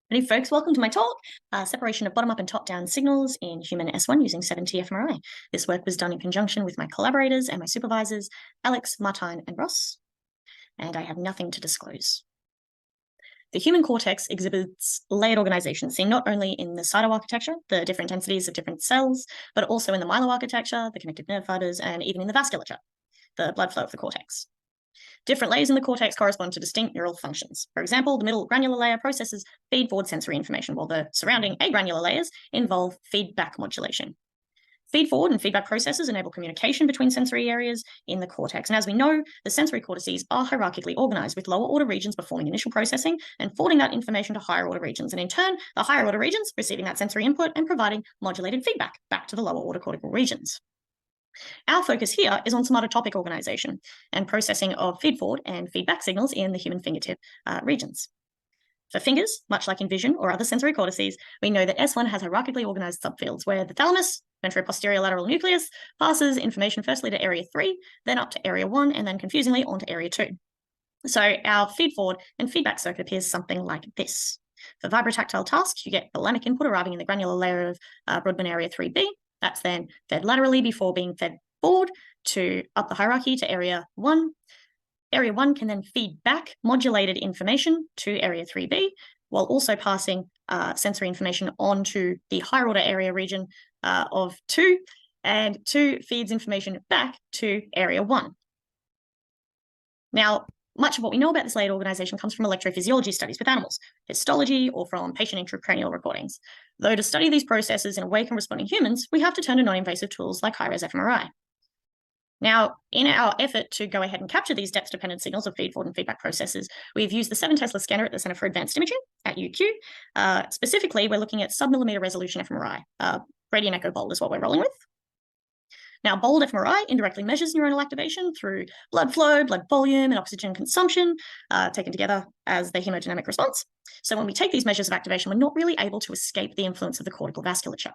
Hey folks, welcome to my talk, separation of bottom-up and top-down signals in human S1 using 7T fMRI. This work was done in conjunction with my collaborators and my supervisors, Alex, Martijn, and Ross, and I have nothing to disclose. The human cortex exhibits layered organization seen not only in the cytoarchitecture, the different densities of different cells, but also in the myeloarchitecture, the connective nerve fibers, and even in the vasculature, the blood flow of the cortex. Different layers in the cortex correspond to distinct neural functions. For example, the middle granular layer processes feed-forward sensory information, while the surrounding agranular layers involve feedback modulation. Feed-forward and feedback processes enable communication between sensory areas in the cortex. And as we know, the sensory cortices are hierarchically organized, with lower order regions performing initial processing and forwarding that information to higher order regions. And in turn, the higher order regions receiving that sensory input and providing modulated feedback back to the lower order cortical regions. Our focus here is on somatotopic organization and processing of feed-forward and feedback signals in the human fingertip regions. For fingers, much like in vision or other sensory cortices, we know that S1 has hierarchically organized subfields where the thalamus, ventroposterior lateral nucleus, passes information firstly to area 3, then up to area 1, and then confusingly onto area 2. So our feed-forward and feedback circuit appears something like this. For vibrotactile tasks, you get thalamic input arriving in the granular layer of Brodmann area 3B. That's then fed laterally before being fed forward to up the hierarchy to area 1. Area 1 can then feed back modulated information to area 3B, while also passing sensory information onto the higher order area region of 2, and 2 feeds information back to area 1. Now, much of what we know about this layered organization comes from electrophysiology studies with animals, histology, or from patient intracranial recordings. Though to study these processes in awake and responding humans, we have to turn to non-invasive tools like high-res fMRI. Now, in our effort to go ahead and capture these depth-dependent signals of feed-forward and feedback processes, we've used the 7 Tesla scanner at the Center for Advanced Imaging at UQ. Specifically, we're looking at sub-millimeter resolution fMRI. Gradient echo bold is what we're rolling with. Now, bold fMRI indirectly measures neuronal activation through blood flow, blood volume, and oxygen consumption, taken together as the hemodynamic response. So when we take these measures of activation, we're not really able to escape the influence of the cortical vasculature.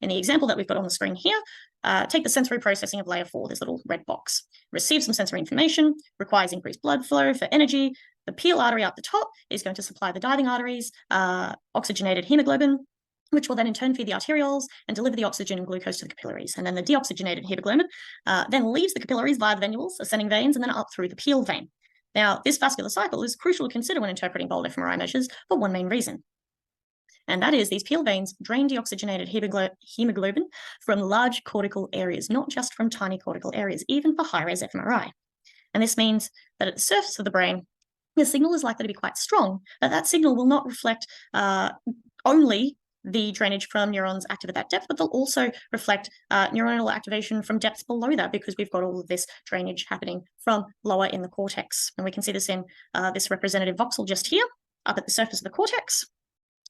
In the example that we've got on the screen here, take the sensory processing of layer 4, this little red box. Receives some sensory information, requires increased blood flow for energy. The peel artery up the top is going to supply the diving arteries, oxygenated hemoglobin, which will then in turn feed the arterioles and deliver the oxygen and glucose to the capillaries. And then the deoxygenated hemoglobin then leaves the capillaries via the venules, ascending veins, and then up through the peel vein. Now, this vascular cycle is crucial to consider when interpreting bold fMRI measures for one main reason. And that is these peel veins drain deoxygenated hemoglobin from large cortical areas, not just from tiny cortical areas, even for high-res fMRI. And this means that at the surface of the brain, the signal is likely to be quite strong, but that signal will not reflect only the drainage from neurons active at that depth, but they'll also reflect neuronal activation from depths below that, because we've got all of this drainage happening from lower in the cortex. And we can see this in this representative voxel just here, up at the surface of the cortex.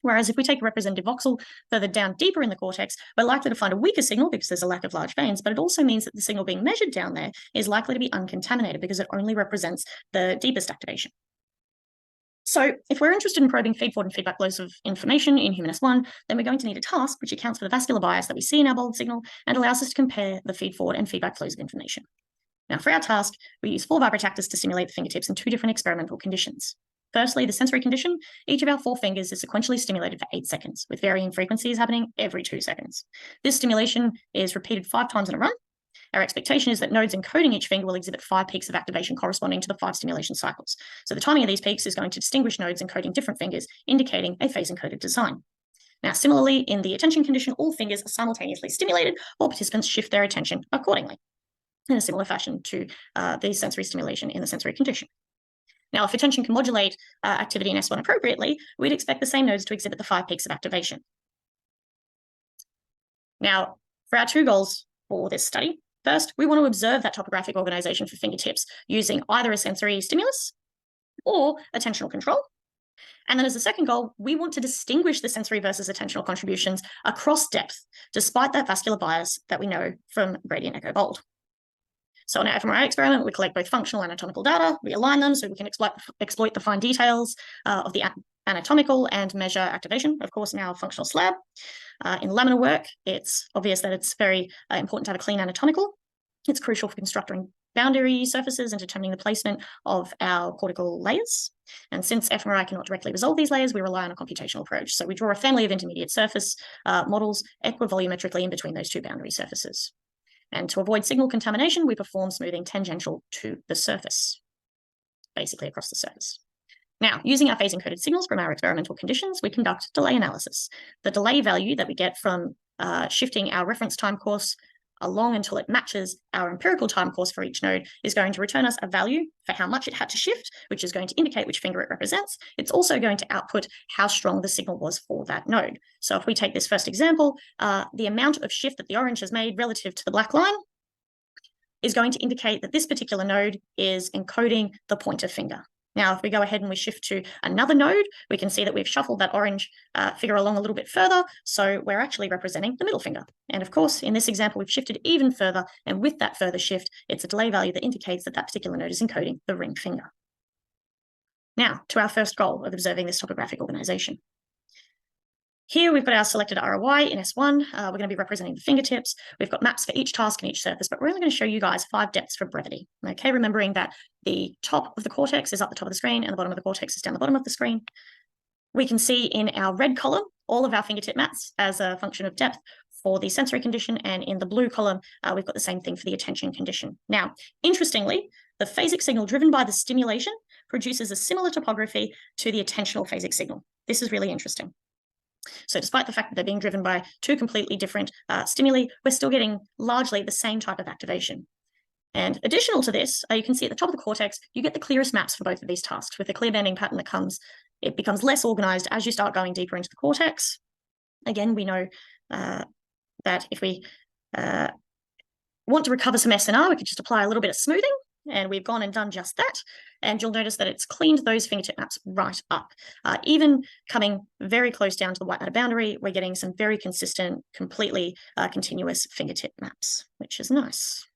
Whereas if we take a representative voxel further down deeper in the cortex, we're likely to find a weaker signal because there's a lack of large veins, but it also means that the signal being measured down there is likely to be uncontaminated because it only represents the deepest activation. So if we're interested in probing feed-forward and feedback flows of information in human S1, then we're going to need a task which accounts for the vascular bias that we see in our bold signal and allows us to compare the feed-forward and feedback flows of information. Now, for our task, we use 4 vibrotactors to simulate the fingertips in 2 different experimental conditions. Firstly, the sensory condition. Each of our 4 fingers is sequentially stimulated for 8 seconds, with varying frequencies happening every 2 seconds. This stimulation is repeated 5 times in a run. Our expectation is that nodes encoding each finger will exhibit 5 peaks of activation corresponding to the 5 stimulation cycles. So the timing of these peaks is going to distinguish nodes encoding different fingers, indicating a phase-encoded design. Now, similarly, in the attention condition, all fingers are simultaneously stimulated, while participants shift their attention accordingly, in a similar fashion to the sensory stimulation in the sensory condition. Now, if attention can modulate activity in S1 appropriately, we'd expect the same nodes to exhibit the 5 peaks of activation. Now, for our 2 goals for this study, first, we want to observe that topographic organization for fingertips using either a sensory stimulus or attentional control. And then as a second goal, we want to distinguish the sensory versus attentional contributions across depth, despite that vascular bias that we know from gradient echo bold. So in our fMRI experiment, we collect both functional and anatomical data, we align them so we can exploit the fine details of the anatomical and measure activation, of course, in our functional slab. In laminar work, it's obvious that it's very important to have a clean anatomical. It's crucial for constructing boundary surfaces and determining the placement of our cortical layers. And since fMRI cannot directly resolve these layers, we rely on a computational approach. So we draw a family of intermediate surface models equivolumetrically in between those two boundary surfaces. And to avoid signal contamination, we perform smoothing tangential to the surface, basically across the surface. Now, using our phase-encoded signals from our experimental conditions, we conduct delay analysis. The delay value that we get from shifting our reference time course along until it matches our empirical time course for each node is going to return us a value for how much it had to shift, which is going to indicate which finger it represents. It's also going to output how strong the signal was for that node. So if we take this first example, the amount of shift that the orange has made relative to the black line is going to indicate that this particular node is encoding the pointer finger. Now, if we go ahead and we shift to another node, we can see that we've shuffled that orange figure along a little bit further, so we're actually representing the middle finger. And of course, in this example, we've shifted even further, and with that further shift, it's a delay value that indicates that that particular node is encoding the ring finger. Now, to our first goal of observing this topographic organization. Here we've got our selected ROI in S1. We're going to be representing the fingertips. We've got maps for each task and each surface, but we're only going to show you guys 5 depths for brevity. Okay, remembering that the top of the cortex is up the top of the screen and the bottom of the cortex is down the bottom of the screen. We can see in our red column all of our fingertip maps as a function of depth for the sensory condition, and in the blue column, we've got the same thing for the attention condition. Now, interestingly, the phasic signal driven by the stimulation produces a similar topography to the attentional phasic signal. This is really interesting. So despite the fact that they're being driven by 2 completely different stimuli, we're still getting largely the same type of activation. And additional to this, you can see at the top of the cortex, you get the clearest maps for both of these tasks. With the clear banding pattern that comes, it becomes less organized as you start going deeper into the cortex. Again, we know that if we want to recover some SNR, we could just apply a little bit of smoothing. And we've gone and done just that. And you'll notice that it's cleaned those fingertip maps right up. Even coming very close down to the white matter boundary, we're getting some very consistent, completely continuous fingertip maps, which is nice.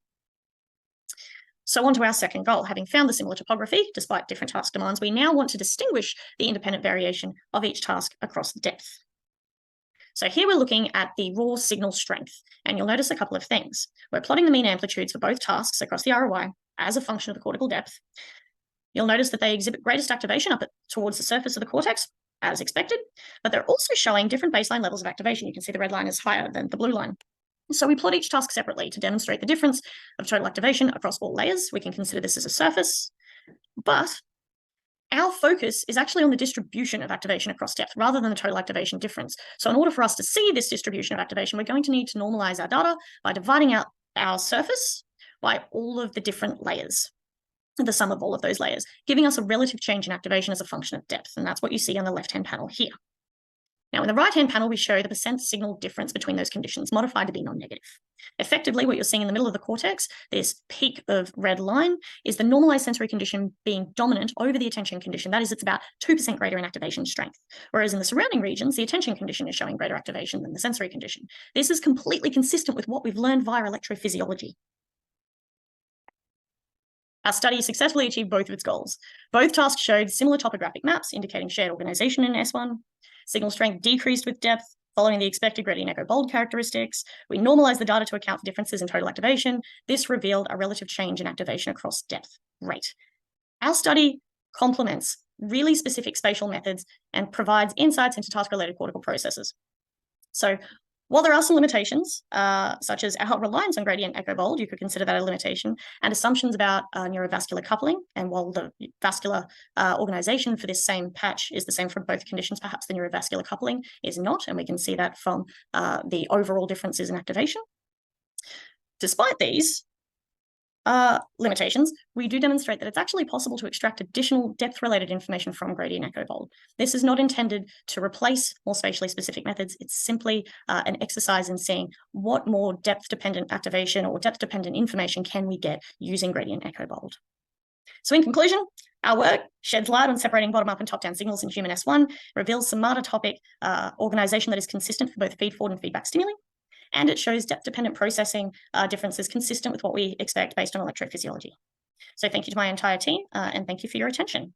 So on to our second goal. Having found the similar topography, despite different task demands, we now want to distinguish the independent variation of each task across depth. So here we're looking at the raw signal strength, and you'll notice a couple of things. We're plotting the mean amplitudes for both tasks across the ROI as a function of the cortical depth. You'll notice that they exhibit greatest activation up towards the surface of the cortex, as expected, but they're also showing different baseline levels of activation. You can see the red line is higher than the blue line. So we plot each task separately to demonstrate the difference of total activation across all layers. We can consider this as a surface, but our focus is actually on the distribution of activation across depth rather than the total activation difference. So in order for us to see this distribution of activation, we're going to need to normalize our data by dividing out our surface by all of the different layers, the sum of all of those layers, giving us a relative change in activation as a function of depth. And that's what you see on the left-hand panel here. Now, in the right-hand panel, we show the percent signal difference between those conditions, modified to be non-negative. Effectively, what you're seeing in the middle of the cortex, this peak of red line, is the normalized sensory condition being dominant over the attention condition. That is, it's about 2% greater in activation strength. Whereas in the surrounding regions, the attention condition is showing greater activation than the sensory condition. This is completely consistent with what we've learned via electrophysiology. Our study successfully achieved both of its goals. Both tasks showed similar topographic maps indicating shared organization in S1. Signal strength decreased with depth following the expected gradient echo bold characteristics. We normalized the data to account for differences in total activation. This revealed a relative change in activation across depth. Great. Our study complements really specific spatial methods and provides insights into task-related cortical processes. So while there are some limitations, such as our reliance on gradient echo bold, you could consider that a limitation, and assumptions about neurovascular coupling, and while the vascular organization for this same patch is the same for both conditions, perhaps the neurovascular coupling is not, and we can see that from the overall differences in activation. Despite these limitations, we do demonstrate that it's actually possible to extract additional depth-related information from gradient echo bold. This is not intended to replace more spatially specific methods. It's simply an exercise in seeing what more depth-dependent activation or depth-dependent information can we get using gradient echo bold. So in conclusion, our work sheds light on separating bottom-up and top-down signals in human S1, reveals somatotopic organization that is consistent for both feed-forward and feedback stimuli, and it shows depth-dependent processing differences consistent with what we expect based on electrophysiology. So thank you to my entire team, and thank you for your attention.